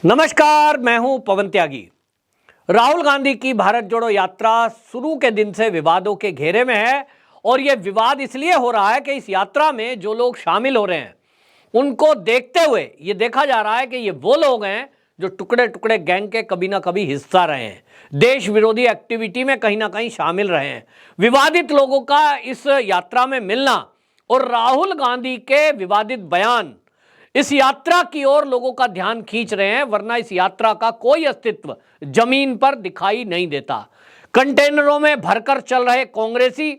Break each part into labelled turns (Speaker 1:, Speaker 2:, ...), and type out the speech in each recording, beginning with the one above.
Speaker 1: नमस्कार, मैं हूं पवन त्यागी। राहुल गांधी की भारत जोड़ो यात्रा शुरू के दिन से विवादों के घेरे में है और यह विवाद इसलिए हो रहा है कि इस यात्रा में जो लोग शामिल हो रहे हैं उनको देखते हुए यह देखा जा रहा है कि ये वो लोग हैं जो टुकड़े टुकड़े गैंग के कभी ना कभी हिस्सा रहे हैं, देश विरोधी एक्टिविटी में कहीं ना कहीं शामिल रहे हैं। विवादित लोगों का इस यात्रा में मिलना और राहुल गांधी के विवादित बयान इस यात्रा की ओर लोगों का ध्यान खींच रहे हैं, वरना इस यात्रा का कोई अस्तित्व जमीन पर दिखाई नहीं देता। कंटेनरों में भरकर चल रहे कांग्रेसी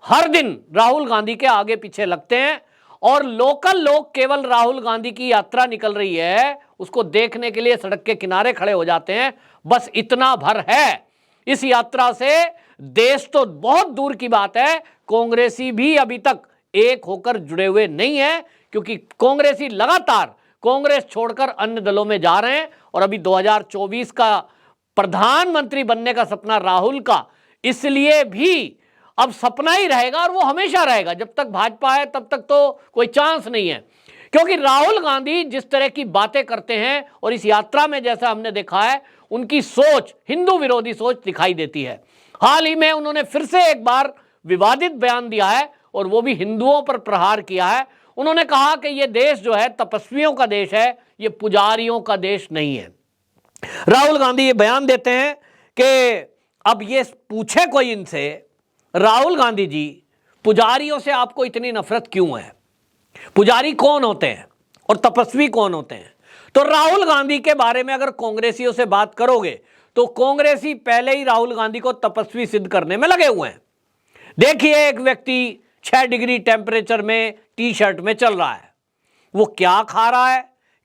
Speaker 1: हर दिन राहुल गांधी के आगे पीछे लगते हैं और लोकल लोग केवल राहुल गांधी की यात्रा निकल रही है उसको देखने के लिए सड़क के किनारे खड़े हो जाते हैं। बस इतना भर है। इस यात्रा से देश तो बहुत दूर की बात है, कांग्रेसी भी अभी तक एक होकर जुड़े हुए नहीं है, क्योंकि कांग्रेसी लगातार कांग्रेस छोड़कर अन्य दलों में जा रहे हैं। और अभी 2024 का प्रधानमंत्री बनने का सपना राहुल का इसलिए भी अब सपना ही रहेगा और वो हमेशा रहेगा। जब तक भाजपा है तब तक तो कोई चांस नहीं है, क्योंकि राहुल गांधी जिस तरह की बातें करते हैं और इस यात्रा में जैसा हमने देखा है उनकी सोच हिंदू विरोधी सोच दिखाई देती है। हाल ही में उन्होंने फिर से एक बार विवादित बयान दिया है और वो भी हिंदुओं पर प्रहार किया है। उन्होंने कहा कि ये देश जो है तपस्वियों का देश है, ये पुजारियों का देश नहीं है। राहुल गांधी ये बयान देते हैं कि अब ये पूछे कोई इनसे, राहुल गांधी जी पुजारियों से आपको इतनी नफरत क्यों है? पुजारी कौन होते हैं और तपस्वी कौन होते हैं? तो राहुल गांधी के बारे में अगर कांग्रेसियों से बात करोगे तो कांग्रेसी पहले ही राहुल गांधी को तपस्वी सिद्ध करने में लगे हुए हैं। देखिए, एक व्यक्ति 6 डिग्री टेम्परेचर में टी शर्ट में चल रहा है, वो क्या खा रहा है,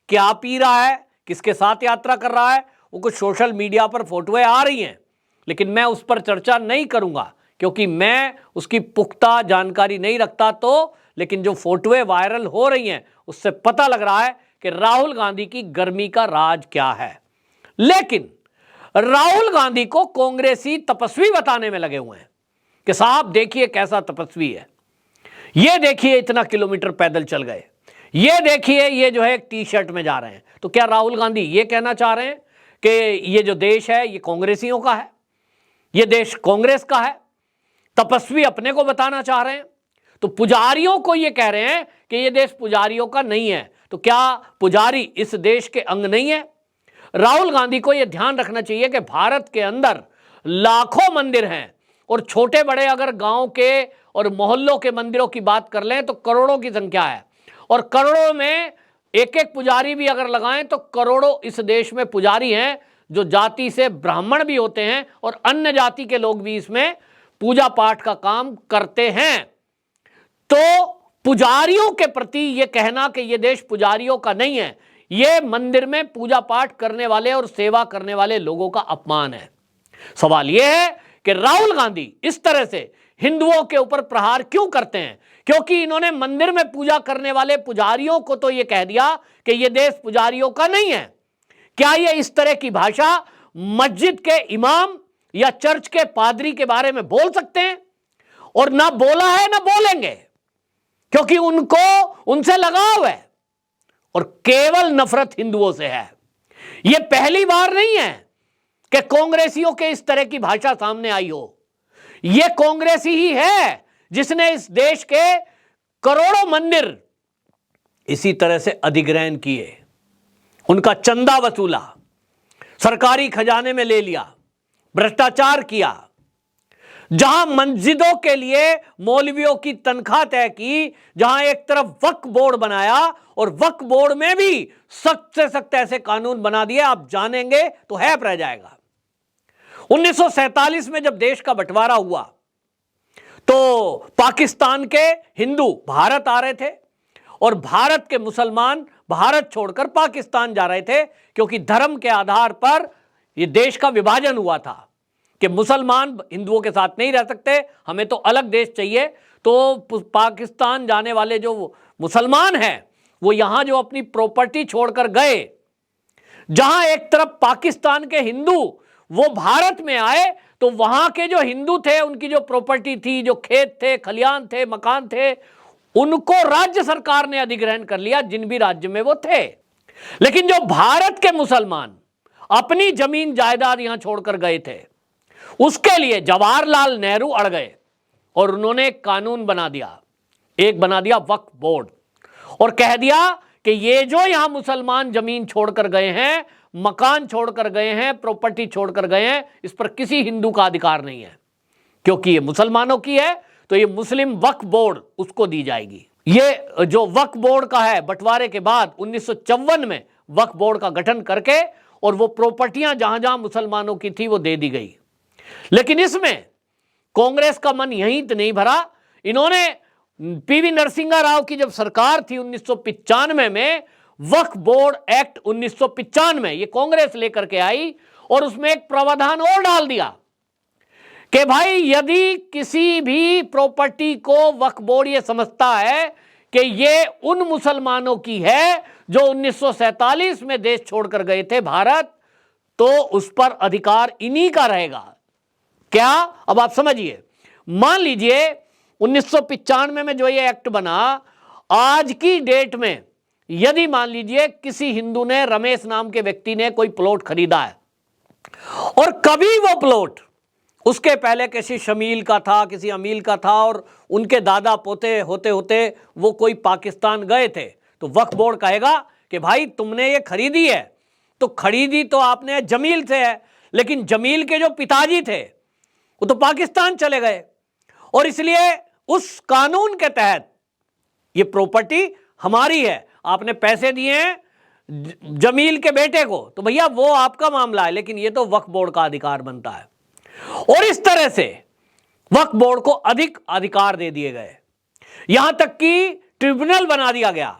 Speaker 1: क्या पी रहा है, किसके साथ यात्रा कर रहा है, वो कुछ सोशल मीडिया पर फोटोएं आ रही हैं, लेकिन मैं उस पर चर्चा नहीं करूंगा क्योंकि मैं उसकी पुख्ता जानकारी नहीं रखता। तो लेकिन जो फोटोएं वायरल हो रही हैं उससे पता लग रहा है कि राहुल गांधी की गर्मी का राज क्या है। लेकिन राहुल गांधी को कांग्रेसी तपस्वी बताने में लगे हुए हैं कि साहब देखिए कैसा तपस्वी है, ये देखिए इतना किलोमीटर पैदल चल गए, ये देखिए ये जो है एक टी शर्ट में जा रहे हैं। तो क्या राहुल गांधी ये कहना चाह रहे हैं कि ये जो देश है ये कांग्रेसियों का है, ये देश कांग्रेस का है? तपस्वी अपने को बताना चाह रहे हैं। तो पुजारियों को ये कह रहे हैं कि ये देश पुजारियों का नहीं है। तो क्या पुजारी इस देश के अंग नहीं है? राहुल गांधी को यह ध्यान रखना चाहिए कि भारत के अंदर लाखों मंदिर हैं और छोटे बड़े अगर गांव के और मोहल्लों के मंदिरों की बात कर लें तो करोड़ों की संख्या है, और करोड़ों में एक एक पुजारी भी अगर लगाएं तो करोड़ों इस देश में पुजारी हैं जो जाति से ब्राह्मण भी होते हैं और अन्य जाति के लोग भी इसमें पूजा पाठ का काम करते हैं। तो पुजारियों के प्रति यह कहना कि यह देश पुजारियों का नहीं है, यह मंदिर में पूजा पाठ करने वाले और सेवा करने वाले लोगों का अपमान है। सवाल यह है कि राहुल गांधी इस तरह से हिंदुओं के ऊपर प्रहार क्यों करते हैं? क्योंकि इन्होंने मंदिर में पूजा करने वाले पुजारियों को तो यह कह दिया कि यह देश पुजारियों का नहीं है। क्या यह इस तरह की भाषा मस्जिद के इमाम या चर्च के पादरी के बारे में बोल सकते हैं? और ना बोला है ना बोलेंगे, क्योंकि उनको उनसे लगाव है और केवल नफरत हिंदुओं से है। यह पहली बार नहीं है कि कांग्रेसियों के इस तरह की भाषा सामने आई हो। यह कांग्रेसी ही है जिसने इस देश के करोड़ों मंदिर इसी तरह से अधिग्रहण किए, उनका चंदा वसूला, सरकारी खजाने में ले लिया, भ्रष्टाचार किया, जहां मस्जिदों के लिए मौलवियों की तनख्वाह तय की, जहां एक तरफ वक्फ बोर्ड बनाया और वक्फ बोर्ड में भी सख्त से सख्त ऐसे कानून बना दिए, आप जानेंगे तो हैप रह जाएगा। 1947 में जब देश का बंटवारा हुआ तो पाकिस्तान के हिंदू भारत आ रहे थे और भारत के मुसलमान भारत छोड़कर पाकिस्तान जा रहे थे, क्योंकि धर्म के आधार पर यह देश का विभाजन हुआ था कि मुसलमान हिंदुओं के साथ नहीं रह सकते, हमें तो अलग देश चाहिए। तो पाकिस्तान जाने वाले जो मुसलमान हैं वो यहां जो अपनी प्रॉपर्टी छोड़कर गए, जहां एक तरफ पाकिस्तान के हिंदू वो भारत में आए तो वहां के जो हिंदू थे उनकी जो प्रॉपर्टी थी, जो खेत थे, खलियान थे, मकान थे, उनको राज्य सरकार ने अधिग्रहण कर लिया, जिन भी राज्य में वो थे। लेकिन जो भारत के मुसलमान अपनी जमीन जायदाद यहां छोड़कर गए थे, उसके लिए जवाहरलाल नेहरू अड़ गए और उन्होंने एक कानून बना दिया, एक बना दिया वक्फ बोर्ड, और कह दिया कि ये जो यहां मुसलमान जमीन छोड़कर गए हैं, मकान छोड़कर गए हैं, प्रॉपर्टी छोड़कर गए हैं, इस पर किसी हिंदू का अधिकार नहीं है, क्योंकि ये मुसलमानों की है, तो ये मुस्लिम वक्फ बोर्ड उसको दी जाएगी। ये जो वक्फ बोर्ड का है, बंटवारे के बाद 1954 में वक्फ बोर्ड का गठन करके, और वो प्रॉपर्टियां जहां जहां मुसलमानों की थी वो दे दी गई। लेकिन इसमें कांग्रेस का मन यहीं तो नहीं भरा। इन्होंने पीवी नरसिंहा राव की जब सरकार थी 1995 में, वक्फ बोर्ड एक्ट 1995 ये कांग्रेस लेकर के आई, और उसमें एक प्रावधान और डाल दिया कि भाई यदि किसी भी प्रॉपर्टी को वक्फ बोर्ड ये समझता है कि ये उन मुसलमानों की है जो 1947 में देश छोड़कर गए थे भारत, तो उस पर अधिकार इन्हीं का रहेगा। क्या? अब आप समझिए, मान लीजिए 1995 में जो ये एक्ट बना, आज की डेट में यदि मान लीजिए किसी हिंदू ने, रमेश नाम के व्यक्ति ने कोई प्लॉट खरीदा है, और कभी वो प्लॉट उसके पहले किसी शमील का था, किसी अमील का था, और उनके दादा पोते होते होते वो कोई पाकिस्तान गए थे, तो वक्फ बोर्ड कहेगा कि भाई तुमने ये खरीदी है, तो खरीदी तो आपने जमील से है, लेकिन जमील के जो पिताजी थे वो तो पाकिस्तान चले गए, और इसलिए उस कानून के तहत ये प्रॉपर्टी हमारी है, आपने पैसे दिए हैं जमील के बेटे को, तो भैया वो आपका मामला है, लेकिन ये तो वक्फ बोर्ड का अधिकार बनता है। और इस तरह से वक्फ बोर्ड को अधिक अधिकार दे दिए गए, यहां तक कि ट्रिब्यूनल बना दिया गया,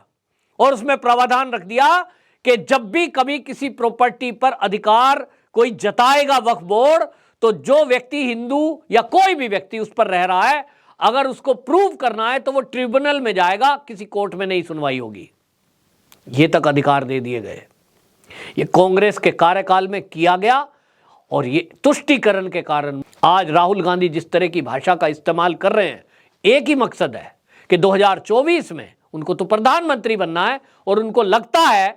Speaker 1: और उसमें प्रावधान रख दिया कि जब भी कभी किसी प्रॉपर्टी पर अधिकार कोई जताएगा वक्फ बोर्ड, तो जो व्यक्ति हिंदू या कोई भी व्यक्ति उस पर रह रहा है, अगर उसको प्रूव करना है तो वो ट्रिब्यूनल में जाएगा, किसी कोर्ट में नहीं सुनवाई होगी। ये तक अधिकार दे दिए गए। ये कांग्रेस के कार्यकाल में किया गया, और ये तुष्टीकरण के कारण आज राहुल गांधी जिस तरह की भाषा का इस्तेमाल कर रहे हैं, एक ही मकसद है कि 2024 में उनको तो प्रधानमंत्री बनना है, और उनको लगता है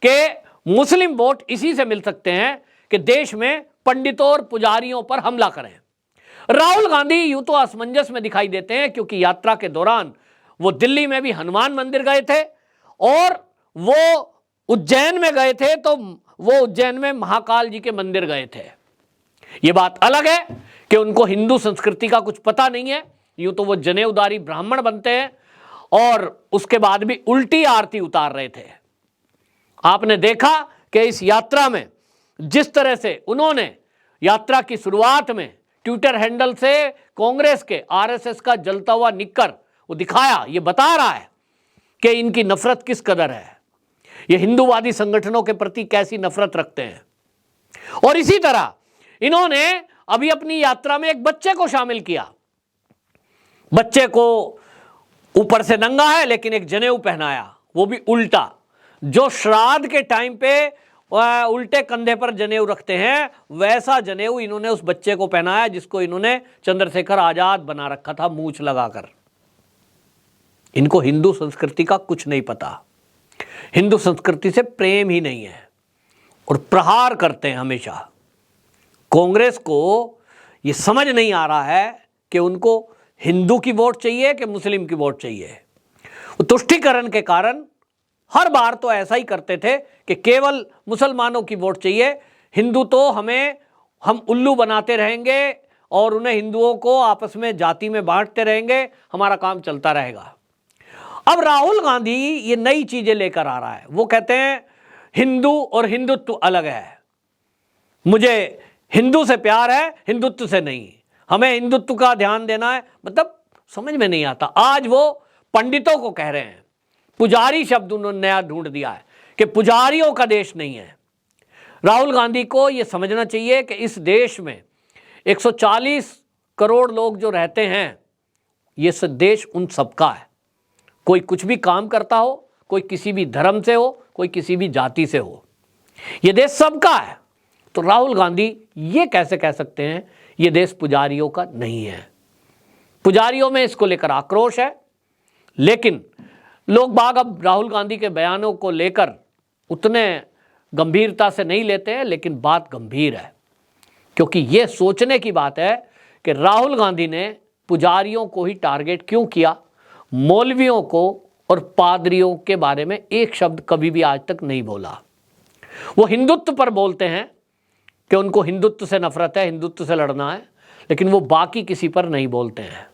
Speaker 1: कि मुस्लिम वोट इसी से मिल सकते हैं कि देश में पंडितों और पुजारियों पर हमला करें। राहुल गांधी यूं तो असमंजस में दिखाई देते हैं, क्योंकि यात्रा के दौरान वो दिल्ली में भी हनुमान मंदिर गए थे, और वो उज्जैन में गए थे, तो वो उज्जैन में महाकाल जी के मंदिर गए थे। ये बात अलग है कि उनको हिंदू संस्कृति का कुछ पता नहीं है। यूं तो वो जनेऊदारी ब्राह्मण बनते हैं, और उसके बाद भी उल्टी आरती उतार रहे थे। आपने देखा कि इस यात्रा में जिस तरह से उन्होंने यात्रा की शुरुआत में ट्विटर हैंडल से कांग्रेस के, आरएसएस का जलता हुआ निक्कर वो दिखाया, ये बता रहा है कि इनकी नफरत किस कदर है, ये हिंदूवादी संगठनों के प्रति कैसी नफरत रखते हैं। और इसी तरह इन्होंने अभी अपनी यात्रा में एक बच्चे को शामिल किया। बच्चे को ऊपर से नंगा है, लेकिन एक जनेऊ पहनाया, वो भी उल्टा। जो श्राद्ध के टाइम पे उल्टे कंधे पर जनेऊ रखते हैं, वैसा जनेऊ इन्होंने उस बच्चे को पहनाया, जिसको इन्होंने चंद्रशेखर आजाद बना रखा था मूंछ लगाकर। इनको हिंदू संस्कृति का कुछ नहीं पता, हिंदू संस्कृति से प्रेम ही नहीं है, और प्रहार करते हैं हमेशा। कांग्रेस को ये समझ नहीं आ रहा है कि उनको हिंदू की वोट चाहिए कि मुस्लिम की वोट चाहिए। तुष्टीकरण के कारण हर बार तो ऐसा ही करते थे कि केवल मुसलमानों की वोट चाहिए, हिंदू तो हम उल्लू बनाते रहेंगे, और उन्हें हिंदुओं को आपस में जाति में बांटते रहेंगे, हमारा काम चलता रहेगा। अब राहुल गांधी ये नई चीजें लेकर आ रहा है। वो कहते हैं हिंदू और हिंदुत्व अलग है, मुझे हिंदू से प्यार है, हिंदुत्व से नहीं, हमें हिंदुत्व का ध्यान देना है। मतलब समझ में नहीं आता। आज वो पंडितों को कह रहे हैं, पुजारी शब्द उन्होंने नया ढूंढ दिया है कि पुजारियों का देश नहीं है। राहुल गांधी को यह समझना चाहिए कि इस देश में 140 करोड़ लोग जो रहते हैं, ये देश उन सबका है। कोई कुछ भी काम करता हो, कोई किसी भी धर्म से हो, कोई किसी भी जाति से हो, ये देश सबका है। तो राहुल गांधी ये कैसे कह सकते हैं ये देश पुजारियों का नहीं है? पुजारियों में इसको लेकर आक्रोश है, लेकिन लोग बाग अब राहुल गांधी के बयानों को लेकर उतने गंभीरता से नहीं लेते हैं, लेकिन बात गंभीर है, क्योंकि यह सोचने की बात है कि राहुल गांधी ने पुजारियों को ही टारगेट क्यों किया, मौलवियों को और पादरियों के बारे में एक शब्द कभी भी आज तक नहीं बोला। वो हिंदुत्व पर बोलते हैं कि उनको हिंदुत्व से नफरत है, हिंदुत्व से लड़ना है, लेकिन वो बाकी किसी पर नहीं बोलते हैं।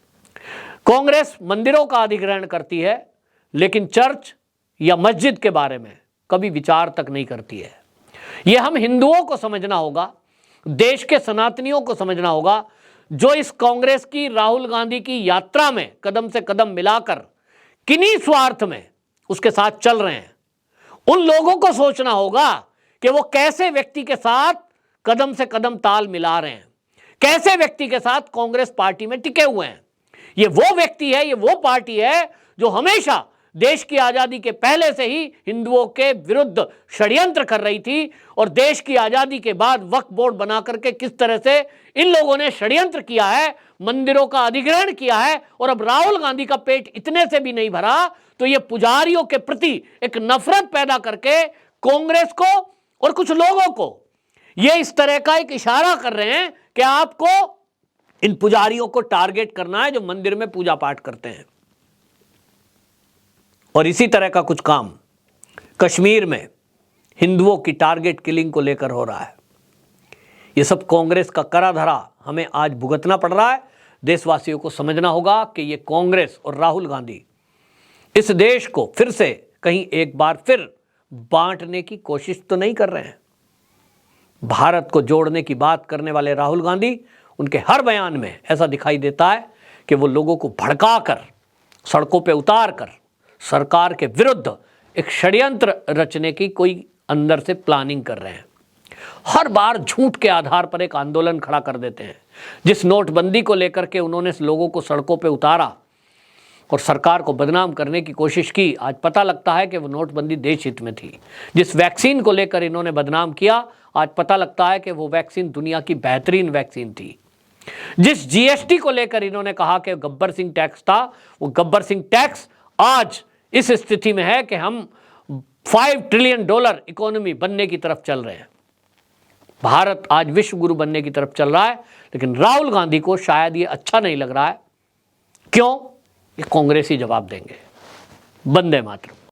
Speaker 1: कांग्रेस मंदिरों का अधिग्रहण करती है, लेकिन चर्च या मस्जिद के बारे में कभी विचार तक नहीं करती है। यह हम हिंदुओं को समझना होगा, देश के सनातनियों को समझना होगा, जो इस कांग्रेस की, राहुल गांधी की यात्रा में कदम से कदम मिलाकर किन्हीं स्वार्थ में उसके साथ चल रहे हैं। उन लोगों को सोचना होगा कि वो कैसे व्यक्ति के साथ कदम से कदम ताल मिला रहे हैं, कैसे व्यक्ति के साथ कांग्रेस पार्टी में टिके हुए हैं। ये वो व्यक्ति है, ये वो पार्टी है जो हमेशा देश की आजादी के पहले से ही हिंदुओं के विरुद्ध षड्यंत्र कर रही थी, और देश की आजादी के बाद वक्फ बोर्ड बना करके किस तरह से इन लोगों ने षड्यंत्र किया है, मंदिरों का अधिग्रहण किया है, और अब राहुल गांधी का पेट इतने से भी नहीं भरा तो ये पुजारियों के प्रति एक नफरत पैदा करके कांग्रेस को और कुछ लोगों को ये इस तरह का एक इशारा कर रहे हैं कि आपको इन पुजारियों को टारगेट करना है जो मंदिर में पूजा पाठ करते हैं। और इसी तरह का कुछ काम कश्मीर में हिंदुओं की टारगेट किलिंग को लेकर हो रहा है। यह सब कांग्रेस का करा धरा हमें आज भुगतना पड़ रहा है। देशवासियों को समझना होगा कि ये कांग्रेस और राहुल गांधी इस देश को फिर से कहीं एक बार फिर बांटने की कोशिश तो नहीं कर रहे हैं। भारत को जोड़ने की बात करने वाले राहुल गांधी, उनके हर बयान में ऐसा दिखाई देता है कि वो लोगों को भड़काकर, सड़कों पे उतार कर सरकार के विरुद्ध एक षड्यंत्र रचने की कोई अंदर से प्लानिंग कर रहे हैं। हर बार झूठ के आधार पर एक आंदोलन खड़ा कर देते हैं। जिस नोटबंदी को लेकर के उन्होंने लोगों को सड़कों पे उतारा और सरकार को बदनाम करने की कोशिश की, आज पता लगता है कि वो नोटबंदी देश हित में थी। जिस वैक्सीन को लेकर इन्होंने बदनाम किया, आज पता लगता है कि वो वैक्सीन दुनिया की बेहतरीन वैक्सीन थी। जिस जीएसटी को लेकर इन्होंने कहा कि गब्बर सिंह टैक्स था, वो गब्बर सिंह टैक्स आज इस स्थिति में है कि हम $5 ट्रिलियन इकोनॉमी बनने की तरफ चल रहे हैं। भारत आज विश्व गुरु बनने की तरफ चल रहा है, लेकिन राहुल गांधी को शायद ये अच्छा नहीं लग रहा है। क्यों? ये कांग्रेसी जवाब देंगे। वंदे मातरम।